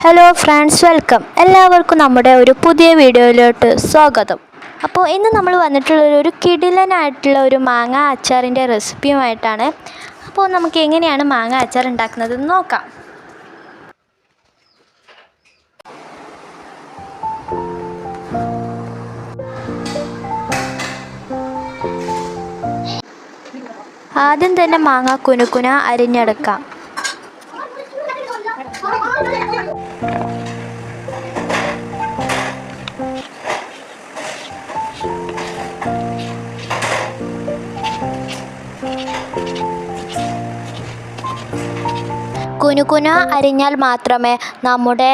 Hello friends, welcome. എല്ലാവർക്കും നമ്മുടെ ഒരു പുതിയ വീഡിയോയിലോട്ട് സ്വാഗതം. അപ്പോൾ ഇന്ന് നമ്മൾ വന്നിട്ടുള്ളൊരു കിടിലനായിട്ടുള്ള ഒരു മാങ്ങ അച്ചാറിൻ്റെ റെസിപ്പിയുമായിട്ടാണ്. അപ്പോൾ നമുക്ക് എങ്ങനെയാണ് മാങ്ങ അച്ചാർ ഉണ്ടാക്കുന്നതെന്ന് നോക്കാം. ആദ്യം തന്നെ മാങ്ങ കുനുകുന അരിഞ്ഞെടുക്കാം. കുനുകുന അരിഞ്ഞാൽ മാത്രമേ നമ്മുടെ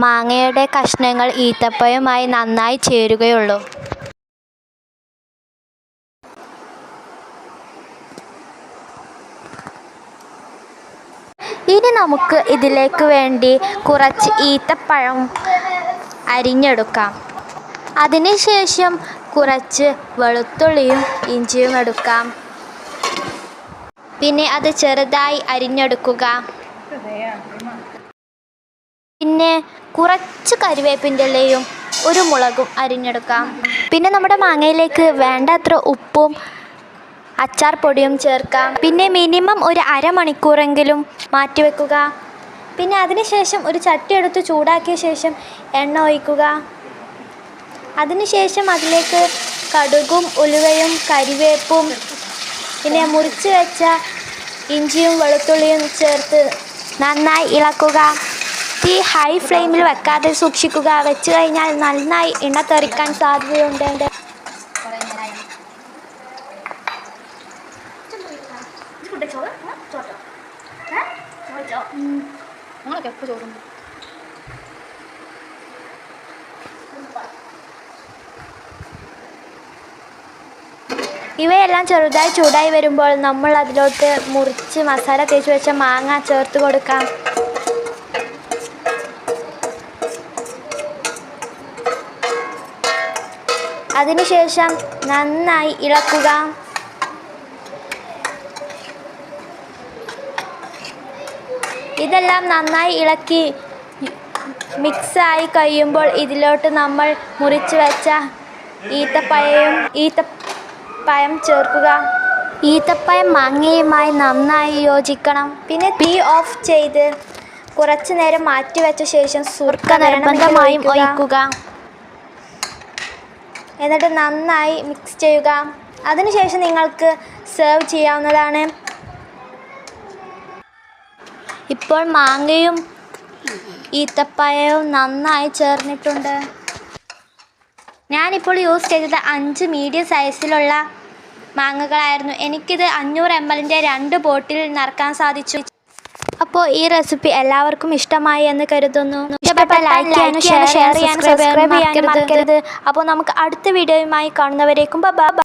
മാങ്ങയുടെ കഷ്ണങ്ങൾ ഈത്തപ്പഴവുമായി നന്നായി ചേരുകയുള്ളൂ. ഇനി നമുക്ക് ഇതിലേക്ക് വേണ്ടി കുറച്ച് ഈത്തപ്പഴം അരിഞ്ഞെടുക്കാം. അതിനുശേഷം കുറച്ച് വെളുത്തുള്ളിയും ഇഞ്ചിയും എടുക്കാം. പിന്നെ അത് ചെറുതായി അരിഞ്ഞെടുക്കുക. പിന്നെ കുറച്ച് കരിവേപ്പിൻ്റെ ഇലയും ഒരു മുളകും അരിഞ്ഞെടുക്കാം. പിന്നെ നമ്മുടെ മാങ്ങയിലേക്ക് വേണ്ടത്ര ഉപ്പും അച്ചാർ പൊടിയും ചേർക്കാം. പിന്നെ മിനിമം ഒരു അരമണിക്കൂറെങ്കിലും മാറ്റിവെക്കുക. പിന്നെ അതിനുശേഷം ഒരു ചട്ടി എടുത്ത് ചൂടാക്കിയ ശേഷം എണ്ണ ഒഴിക്കുക. അതിനുശേഷം അതിലേക്ക് കടുകും ഉലുവയും കരിവേപ്പും പിന്നെ മുറിച്ച് വെച്ച ഇഞ്ചിയും വെളുത്തുള്ളിയും ചേർത്ത് നന്നായി ഇളക്കുക. തീ ഹൈ ഫ്ലെയിമിൽ വെക്കാതെ സൂക്ഷിക്കുക. വെച്ച് കഴിഞ്ഞാൽ നന്നായി എണ്ണ തെറിക്കാൻ സാധ്യതയുണ്ട്. ഇവയെല്ലാം ചെറുതായി ചൂടായി വരുമ്പോൾ നമ്മൾ അതിലോട്ട് മുറിച്ച് മസാല തേച്ച് വെച്ച മാങ്ങ ചേർത്ത് കൊടുക്കാം. അതിനുശേഷം നന്നായി ഇളക്കുക. ഇതെല്ലാം നന്നായി ഇളക്കി മിക്സായി കഴിയുമ്പോൾ ഇതിലോട്ട് നമ്മൾ മുറിച്ച് വെച്ച ഈത്തപ്പഴം ചേർക്കുക. ഈത്തപ്പഴം മാങ്ങയുമായി നന്നായി യോജിക്കണം. പിന്നെ തീ ഓഫ് ചെയ്ത് കുറച്ചു നേരം മാറ്റി വെച്ച ശേഷം സുർക്ക നിർബന്ധമായും ഒഴിക്കുക. എന്നിട്ട് നന്നായി മിക്സ് ചെയ്യുക. അതിനുശേഷം നിങ്ങൾക്ക് സെർവ് ചെയ്യാവുന്നതാണ്. ഇപ്പോൾ മാങ്ങയും ഈത്തപ്പഴവും നന്നായി ചേർന്നിട്ടുണ്ട്. ഞാനിപ്പോൾ യൂസ് ചെയ്തത് 5 മീഡിയം സൈസിലുള്ള മാങ്ങകളായിരുന്നു. എനിക്കിത് 500 ml 2 ബോട്ടിൽ നിറക്കാൻ സാധിച്ചു. അപ്പോൾ ഈ റെസിപ്പി എല്ലാവർക്കും ഇഷ്ടമായി എന്ന് കരുതുന്നു. ഇഷ്ടപ്പെട്ടാൽ ലൈക്ക് ചെയ്യാനും ഷെയർ ചെയ്യാനും സബ്സ്ക്രൈബ് ചെയ്യാനും മറക്കരുത്. അപ്പോൾ നമുക്ക് അടുത്ത വീഡിയോയുമായി കാണുന്നവരേക്കും ബൈ.